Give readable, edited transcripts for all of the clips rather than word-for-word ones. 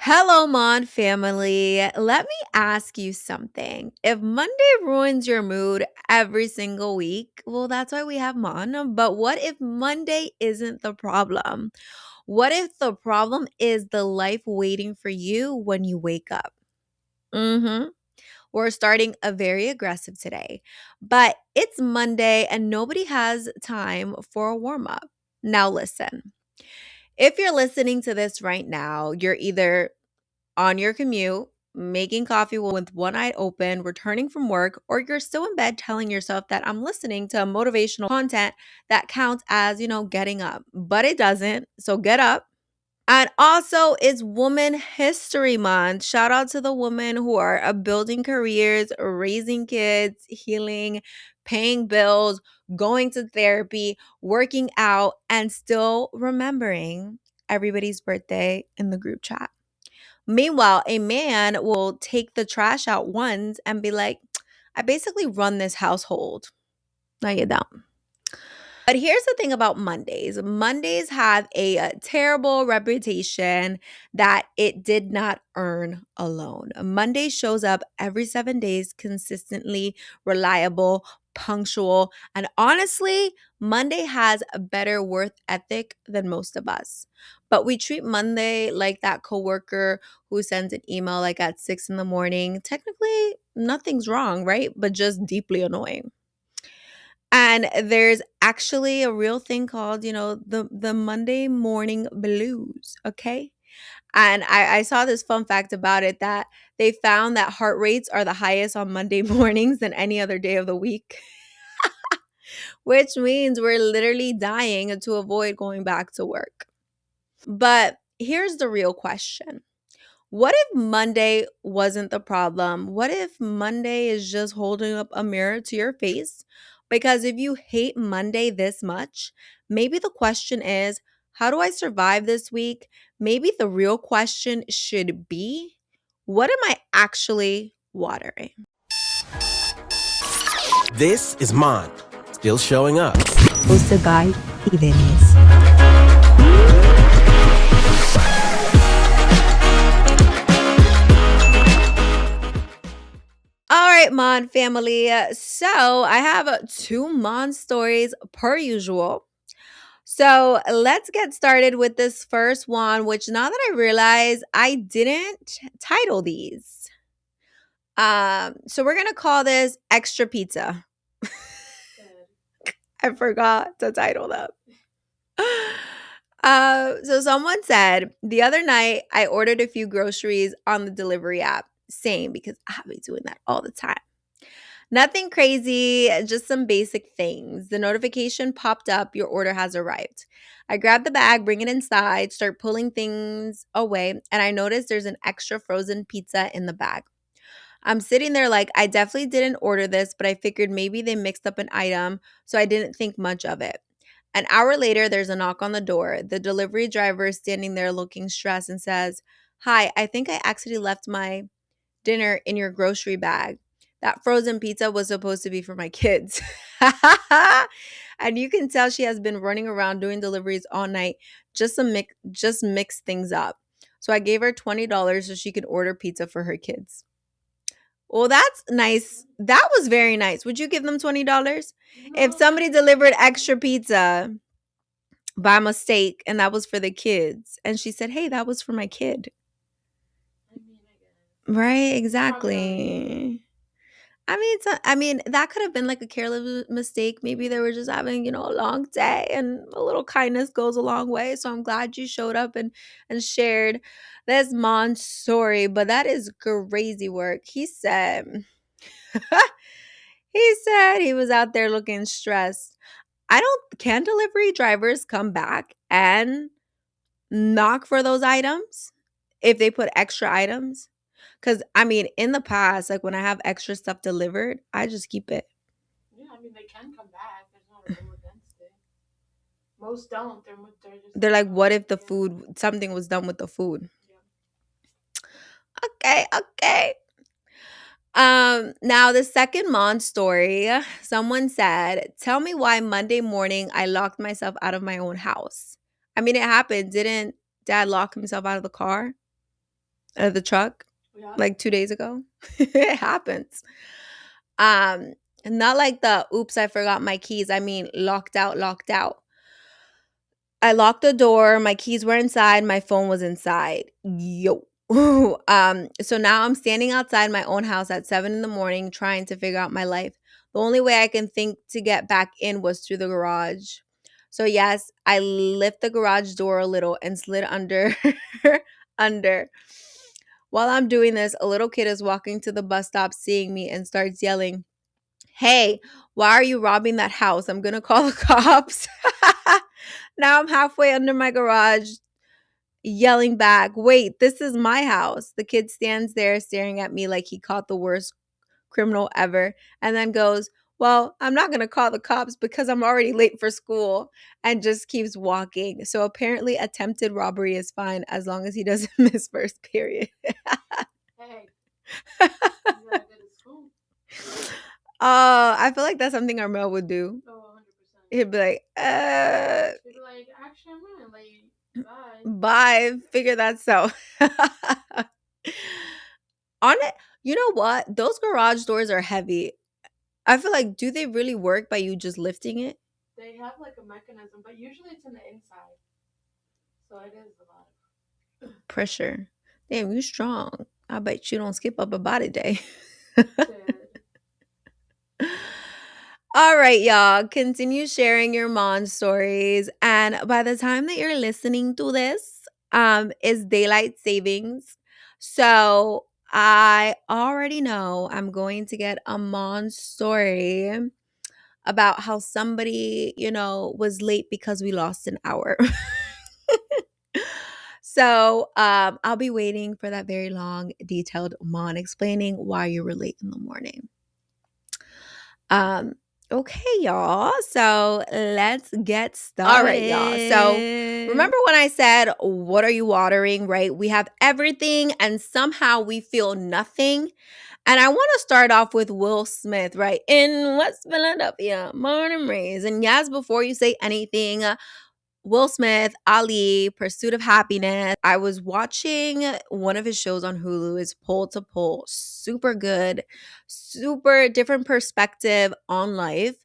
Hello, Mon family. Let me ask you something. If Monday ruins your mood every single week, well, that's why we have Mon. But what if Monday isn't the problem? What if the problem is the life waiting for you when you wake up? Mm-hmm. We're starting a very aggressive today, but it's Monday and nobody has time for a warm up. Now, listen. If you're listening to this right now, you're either on your commute, making coffee with one eye open, returning from work, or you're still in bed telling yourself that I'm listening to motivational content that counts as, getting up. But it doesn't. So get up. And also, it's Woman History Month. Shout out to the women who are building careers, raising kids, healing, paying bills, going to therapy, working out, and still remembering everybody's birthday in the group chat. Meanwhile, a man will take the trash out once and be like, I basically run this household. No, you don't. But here's the thing about Mondays. Mondays have a terrible reputation that it did not earn alone. Monday shows up every 7 days, consistently reliable, punctual, and honestly, Monday has a better worth ethic than most of us. But we treat Monday like that coworker who sends an email like at 6 in the morning. Technically, nothing's wrong, right? But just deeply annoying. And there's actually a real thing called, the Monday morning blues, okay? And I saw this fun fact about it that they found that heart rates are the highest on Monday mornings than any other day of the week, which means we're literally dying to avoid going back to work. But here's the real question. What if Monday wasn't the problem? What if Monday is just holding up a mirror to your face? Because if you hate Monday this much, maybe the question is, how do I survive this week? Maybe the real question should be, what am I actually watering? This is MON, still showing up. Hosted by Denise. All right, Mon family. So I have two Mon stories per usual. So let's get started with this first one, which now that I realize I didn't title these. So we're gonna call this extra pizza. I forgot to title them. So someone said the other night I ordered a few groceries on the delivery app. Same because I've been doing that all the time. Nothing crazy, just some basic things. The notification popped up, your order has arrived. I grab the bag, bring it inside, start pulling things away, and I notice there's an extra frozen pizza in the bag. I'm sitting there like, I definitely didn't order this, but I figured maybe they mixed up an item, so I didn't think much of it. An hour later, there's a knock on the door. The delivery driver is standing there looking stressed and says, Hi, I think I accidentally left my dinner in your grocery bag. That frozen pizza was supposed to be for my kids. And you can tell she has been running around doing deliveries all night just mix things up. So I gave her $20 so she could order pizza for her kids. Well, that's nice. That was very nice. Would you give them $20? If somebody delivered extra pizza by mistake and that was for the kids and she said, "Hey, that was for my kid." Right, exactly. I mean, that could have been like a careless mistake. Maybe they were just having, a long day and a little kindness goes a long way. So I'm glad you showed up and shared this Mon story, but that is crazy work. He said he said he was out there looking stressed. I don't can delivery drivers come back and knock for those items if they put extra items? Because, I mean, in the past, like when I have extra stuff delivered, I just keep it. Yeah, I mean they can come back. There's not a rule against it. Most don't. They're just They're like, what if the food, something was done with the food? Yeah. Okay. Now the second Mon story, someone said, tell me why Monday morning I locked myself out of my own house. I mean, it happened. Didn't dad lock himself out of the car? The truck Yeah. like 2 days ago. It happens. Um, Not like the oops, I forgot my keys. I mean, locked out, locked out. I locked the door, my keys were inside, my phone was inside. Yo. So now I'm standing outside my own house at 7 in the morning trying to figure out my life. The only way I can think to get back in was through the garage. So yes, I lift the garage door a little and slid under under. While I'm doing this, a little kid is walking to the bus stop, seeing me, and starts yelling, "Hey, why are you robbing that house? I'm gonna call the cops." Now I'm halfway under my garage, yelling back, "Wait, this is my house." The kid stands there staring at me like he caught the worst criminal ever, and then goes, "Well, I'm not gonna call the cops because I'm already late for school," and just keeps walking. So apparently, attempted robbery is fine as long as he doesn't miss first period. Hey, you gotta go to school. I feel like that's something Armel would do. Oh, 100%. He'd be like, She'd be like, actually, I'm running late. Bye. bye, figure that's so. On it, you know what? Those garage doors are heavy. I feel like, do they really work by you just lifting it? They have like a mechanism, but usually it's in the inside. So it is a lot of Pressure. Damn, you strong. I bet you don't skip up a body day. shit. All right, y'all. Continue sharing your Mon stories. And by the time that you're listening to this, is daylight savings. So I already know I'm going to get a Mon story about how somebody, was late because we lost an hour. So I'll be waiting for that very long, detailed Mon explaining why you were late in the morning. Um, okay, y'all. So let's get started. All right, y'all. So remember when I said, what are you watering, right? We have everything and somehow we feel nothing. And I want to start off with Will Smith, right? In West Philadelphia, born and raised. And yes, before you say anything, Will Smith, Ali, Pursuit of Happiness. I was watching one of his shows on Hulu, is Pole to Pole. Super good, super different perspective on life.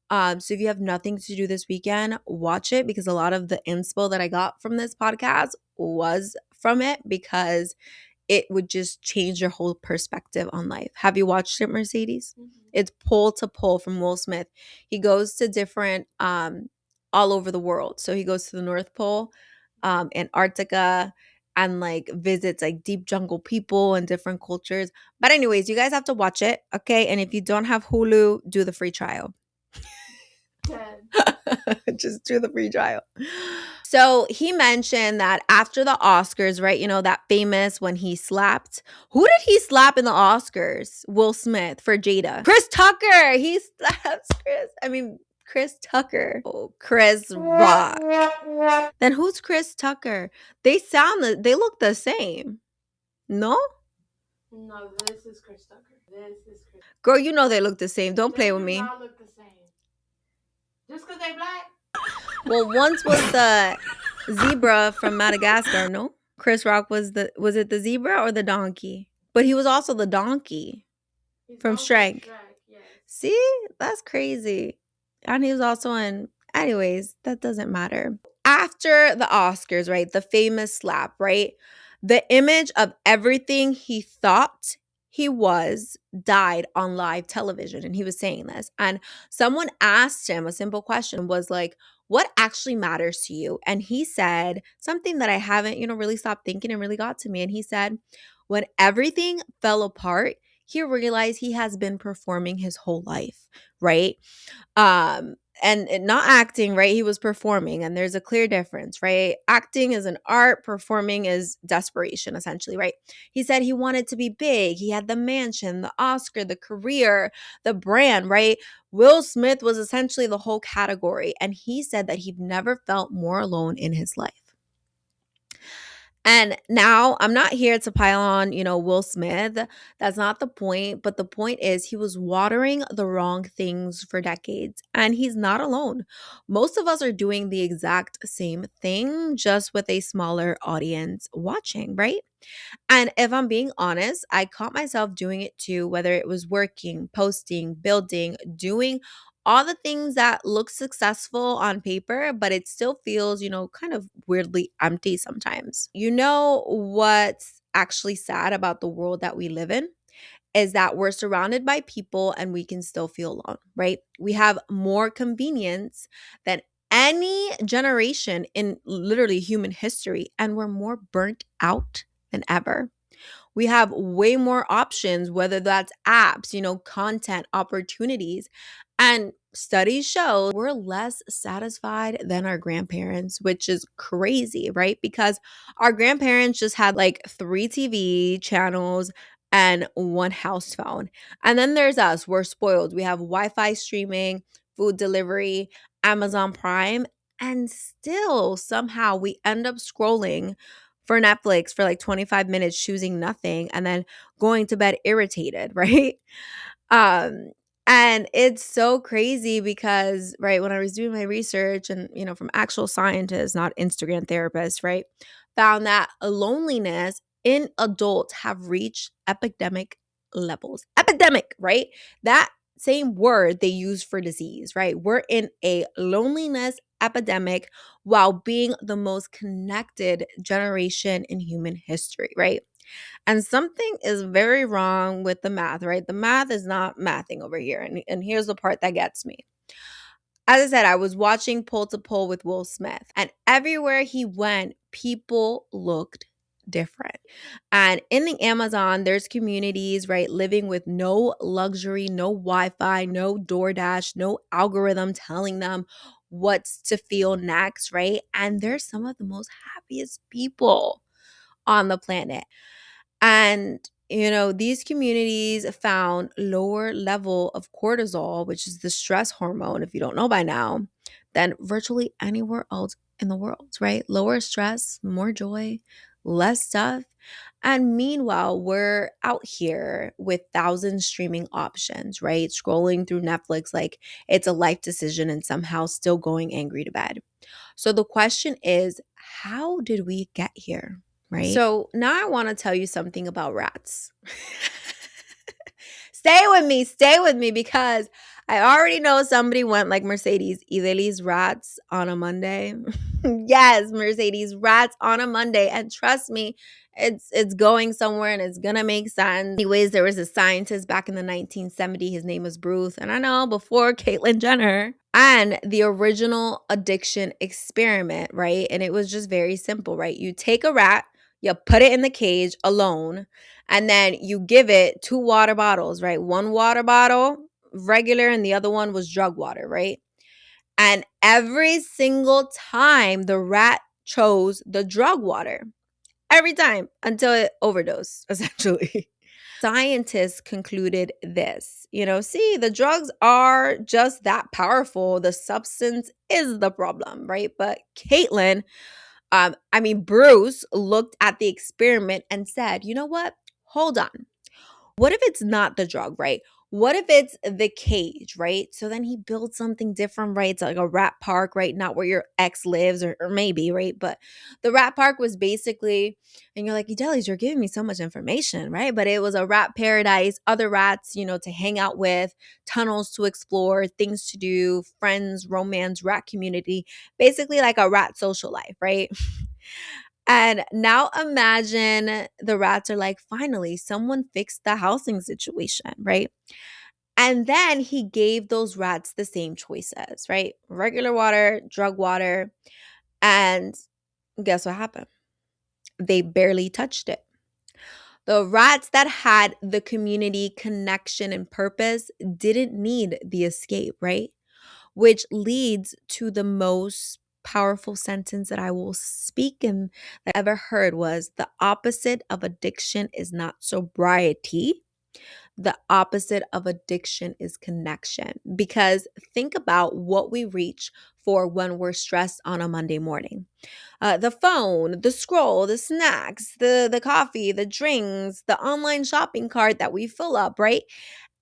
So if you have nothing to do this weekend, watch it because a lot of the inspo that I got from this podcast was from it because it would just change your whole perspective on life. Have you watched it, Mercedes? Mm-hmm. It's Pole to Pole from Will Smith. He goes to different all over the world. So he goes to the North Pole, Antarctica, and like visits like deep jungle people and different cultures. But anyways, you guys have to watch it, okay? And if you don't have Hulu, do the free trial. Dead. Just do the free trial. So he mentioned that after the Oscars, right? You know, that famous when he slapped. Who did he slap in the Oscars? Will Smith for Jada. Chris Tucker. He slaps Chris Tucker. Oh, Chris Rock. Then who's Chris Tucker? They look the same. No? No, this is Chris Tucker. This is Chris. Girl, you know they look the same. Don't play with They me. do not look the same. Just because they black? Well, once was the zebra from Madagascar, no? Chris Rock was it the zebra or the donkey? But he was also the donkey from Shrek. Yes. See? That's crazy. And he was also anyways, that doesn't matter. After the Oscars, right? The famous slap, right? The image of everything he thought he was died on live television. And he was saying this. And someone asked him a simple question was like, what actually matters to you? And he said something that I haven't, really stopped thinking and really got to me. And he said, when everything fell apart, he realized he has been performing his whole life, right? And not acting, right? He was performing, and there's a clear difference, right? Acting is an art, performing is desperation, essentially, right? He said he wanted to be big. He had the mansion, the Oscar, the career, the brand, right? Will Smith was essentially the whole category, and he said that he'd never felt more alone in his life. And now I'm not here to pile on, Will Smith. That's not the point. But the point is, he was watering the wrong things for decades, and he's not alone. Most of us are doing the exact same thing, just with a smaller audience watching, right? And if I'm being honest, I caught myself doing it too, whether it was working, posting, building, doing all the things that look successful on paper, but it still feels, kind of weirdly empty sometimes. You know what's actually sad about the world that we live in? Is that we're surrounded by people and we can still feel alone, right? We have more convenience than any generation in literally human history, and we're more burnt out than ever. We have way more options, whether that's apps, content, opportunities. And studies show we're less satisfied than our grandparents, which is crazy, right? Because our grandparents just had like three TV channels and one house phone. And then there's us. We're spoiled. We have Wi Fi streaming, food delivery, Amazon Prime, and still somehow we end up scrolling for Netflix for like 25 minutes, choosing nothing, and then going to bed irritated, right? Um, and it's so crazy because, right, when I was doing my research and, from actual scientists, not Instagram therapists, right, found that loneliness in adults have reached epidemic levels. Epidemic, right? That same word they use for disease, right? We're in a loneliness epidemic while being the most connected generation in human history, right? And something is very wrong with the math, right? The math is not mathing over here. And here's the part that gets me. As I said, I was watching Pole to Pole with Will Smith, and everywhere he went, people looked different. And in the Amazon, there's communities, right, living with no luxury, no Wi Fi, no DoorDash, no algorithm telling them what's to feel next, right? And they're some of the most happiest people on the planet. And these communities found lower level of cortisol, which is the stress hormone, if you don't know by now, than virtually anywhere else in the world, right? Lower stress, more joy, less stuff. And meanwhile, we're out here with thousands streaming options, right? Scrolling through Netflix like it's a life decision and somehow still going angry to bed. So the question is, how did we get here? Right? So now I want to tell you something about rats. Stay with me, because I already know somebody went like Mercedes, Ideli's rats on a Monday. Yes, Mercedes rats on a Monday. And trust me, it's going somewhere and it's gonna make sense. Anyways, there was a scientist back in the 1970s. His name was Bruce. And I know before Caitlyn Jenner. And the original addiction experiment, right? And it was just very simple, right? You take a rat, you put it in the cage alone, and then you give it two water bottles, right? One water bottle, regular, and the other one was drug water, right? And every single time the rat chose the drug water, every time until it overdosed, essentially. Scientists concluded this, see, the drugs are just that powerful. The substance is the problem, right? But Bruce looked at the experiment and said, you know what? Hold on. What if it's not the drug, right? What if it's the cage, right? So then he built something different, right? It's like a rat park, right? Not where your ex lives, or maybe, right? But the rat park was basically, and you're like, Delis, you're giving me so much information, right? But it was a rat paradise, other rats, to hang out with, tunnels to explore, things to do, friends, romance, rat community, basically like a rat social life, right? And now imagine the rats are like, finally, someone fixed the housing situation, right? And then he gave those rats the same choices, right? Regular water, drug water. And guess what happened? They barely touched it. The rats that had the community connection and purpose didn't need the escape, right? Which leads to the most powerful sentence that I will speak and that I ever heard was, the opposite of addiction is not sobriety. the opposite of addiction is connection. Because think about what we reach for when we're stressed on a Monday morning. The phone, the scroll, the snacks, the coffee, the drinks, the online shopping cart that we fill up, right?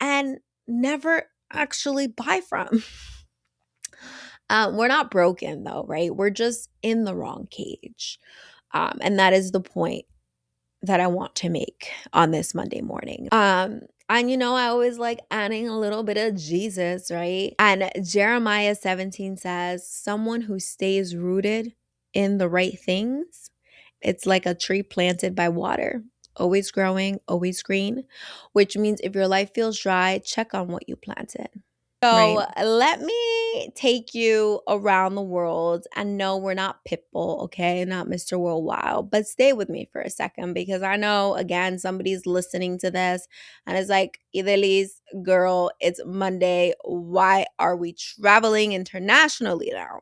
And never actually buy from. We're not broken though, right? We're just in the wrong cage. And that is the point that I want to make on this Monday morning. And I always like adding a little bit of Jesus, right? And Jeremiah 17 says, someone who stays rooted in the right things, it's like a tree planted by water, always growing, always green, which means if your life feels dry, check on what you planted. Right. So let me take you around the world. And no, we're not Pitbull, okay? Not Mr. Worldwide. But stay with me for a second because I know, again, somebody's listening to this and it's like, Ideli's, girl, it's Monday. Why are we traveling internationally now?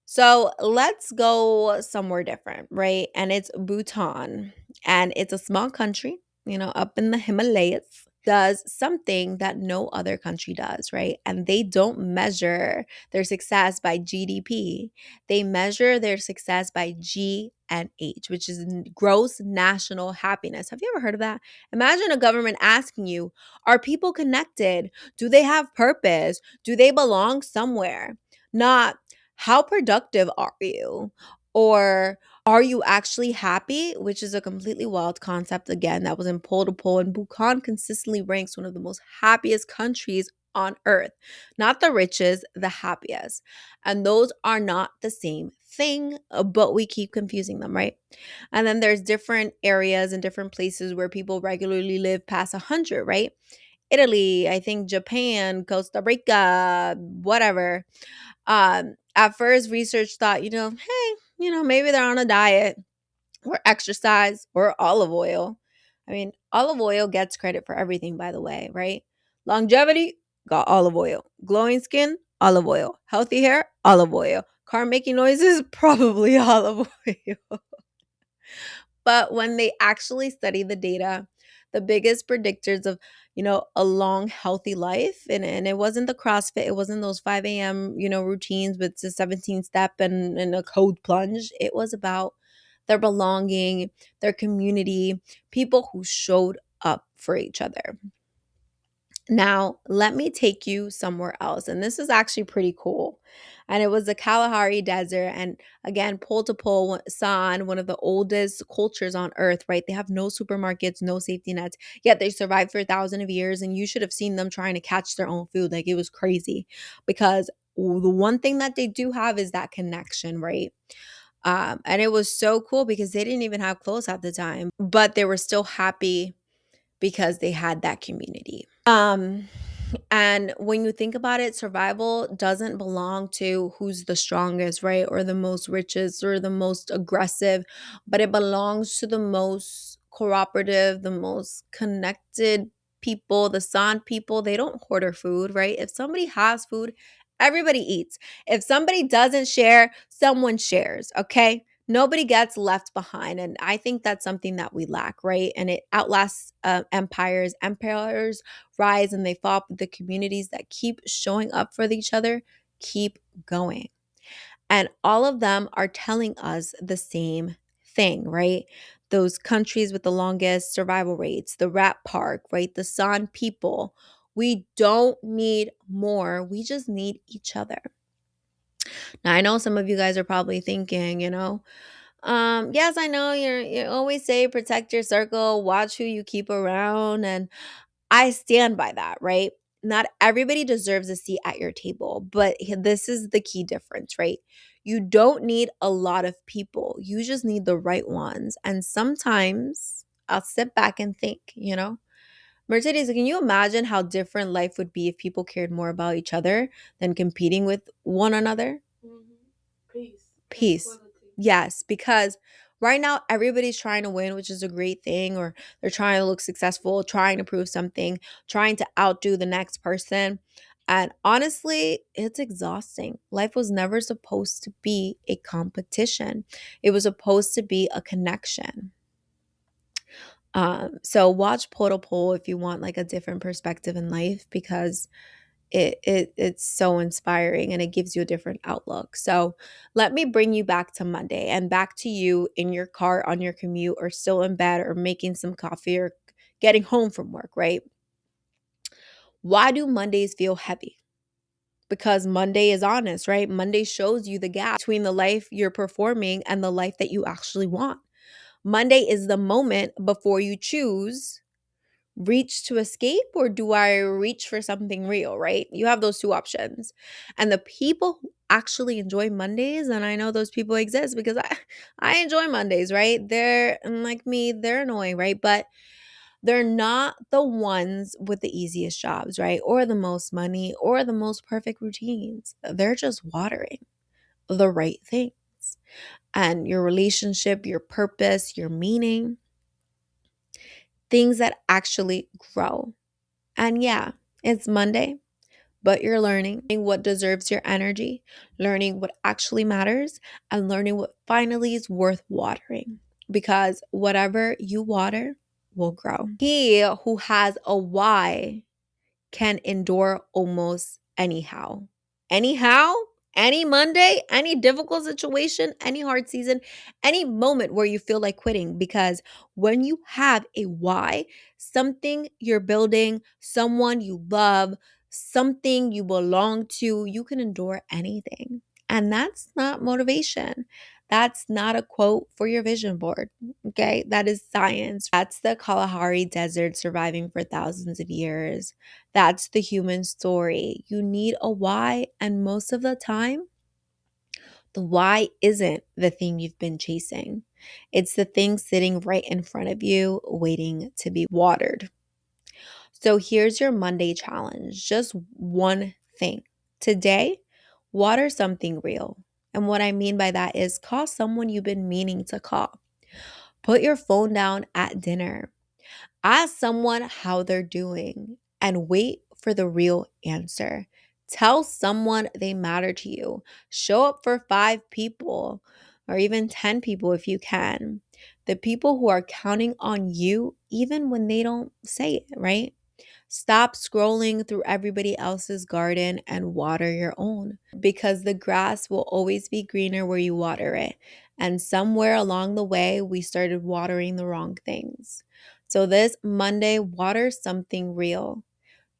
So let's go somewhere different, right? And it's Bhutan. And it's a small country, up in the Himalayas, does something that no other country does, right? And they don't measure their success by GDP. They measure their success by GNH, which is gross national happiness. Have you ever heard of that? Imagine a government asking you, are people connected? Do they have purpose? Do they belong somewhere? Not, how productive are you? Or are you actually happy? Which is a completely wild concept again that was in poll to poll. And Bhutan consistently ranks one of the most happiest countries on earth. Not the richest, the happiest. And those are not the same thing, but we keep confusing them, right? And then there's different areas and different places where people regularly live past 100, right? Italy, I think Japan, Costa Rica, whatever. At first, research thought, hey, maybe they're on a diet or exercise or olive oil. I mean, olive oil gets credit for everything, by the way, right? Longevity, got olive oil. Glowing skin, olive oil. Healthy hair, olive oil. Car making noises, probably olive oil. But when they actually study the data, the biggest predictors of, a long, healthy life, and it wasn't the CrossFit, it wasn't those 5 a.m., routines with the 17 step and a code plunge. It was about their belonging, their community, people who showed up for each other. Now, let me take you somewhere else. And this is actually pretty cool. And it was the Kalahari Desert. And again, pole to pole, San, one of the oldest cultures on earth, right? They have no supermarkets, no safety nets, yet they survived for thousands of years. And you should have seen them trying to catch their own food. Like, it was crazy because the one thing that they do have is that connection, right? And it was so cool because they didn't even have clothes at the time, but they were still happy because they had that community. And when you think about it, survival doesn't belong to who's the strongest, right? Or the most richest or the most aggressive, but it belongs to the most cooperative, the most connected people, the San people. They don't hoard their food, right? If somebody has food, everybody eats. If somebody doesn't share, someone shares, okay? Nobody gets left behind. And I think that's something that we lack, right? And it outlasts empires. Empires rise and they fall, but the communities that keep showing up for each other keep going. And all of them are telling us the same thing, right? Those countries with the longest survival rates, the rat park, right? The San people. We don't need more. We just need each other. Now, I know some of you guys are probably thinking, yes, I know you always say protect your circle, watch who you keep around, and I stand by that, right? Not everybody deserves a seat at your table, but this is the key difference, right? You don't need a lot of people. You just need the right ones. And sometimes I'll sit back and think, Mercedes, can you imagine how different life would be if people cared more about each other than competing with one another? Mm-hmm. Peace. Peace. Tranquility. Yes, because right now everybody's trying to win, which is a great thing, or they're trying to look successful, trying to prove something, trying to outdo the next person. And honestly, it's exhausting. Life was never supposed to be a competition, it was supposed to be a connection. So watch Portal Pole if you want like a different perspective in life, because it's so inspiring and it gives you a different outlook. So let me bring you back to Monday and back to you in your car on your commute, or still in bed, or making some coffee, or getting home from work, right? Why do Mondays feel heavy? Because Monday is honest, right? Monday shows you the gap between the life you're performing and the life that you actually want. Monday is the moment before you choose, reach to escape, or do I reach for something real, right? You have those two options. And the people who actually enjoy Mondays, and I know those people exist because I enjoy Mondays, right? They're like me, they're annoying, right? But they're not the ones with the easiest jobs, right? Or the most money or the most perfect routines. They're just watering the right things. And your relationship, your purpose, your meaning, things that actually grow. And yeah, it's Monday, but you're learning what deserves your energy, learning what actually matters, and learning what finally is worth watering. Because whatever you water will grow. He who has a why can endure almost anyhow. Anyhow, any Monday, any difficult situation, any hard season, any moment where you feel like quitting. Because when you have a why, something you're building, someone you love, something you belong to, you can endure anything. And that's not motivation. That's not a quote for your vision board. Okay. That is science. That's the Kalahari Desert surviving for thousands of years. That's the human story. You need a why, and most of the time, the why isn't the thing you've been chasing. It's the thing sitting right in front of you, waiting to be watered. So here's your Monday challenge, just one thing. Today, water something real. And what I mean by that is call someone you've been meaning to call. Put your phone down at dinner. Ask someone how they're doing and wait for the real answer. Tell someone they matter to you. Show up for 5 people or even 10 people if you can. The people who are counting on you, even when they don't say it, right? Stop scrolling through everybody else's garden and water your own, because the grass will always be greener where you water it. And somewhere along the way, we started watering the wrong things. So this Monday, water something real.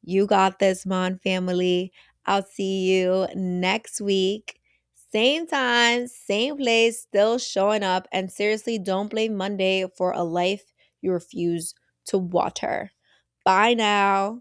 You got this, Mon family. I'll see you next week. Same time, same place, still showing up. And seriously, don't blame Monday for a life you refuse to water. Bye now.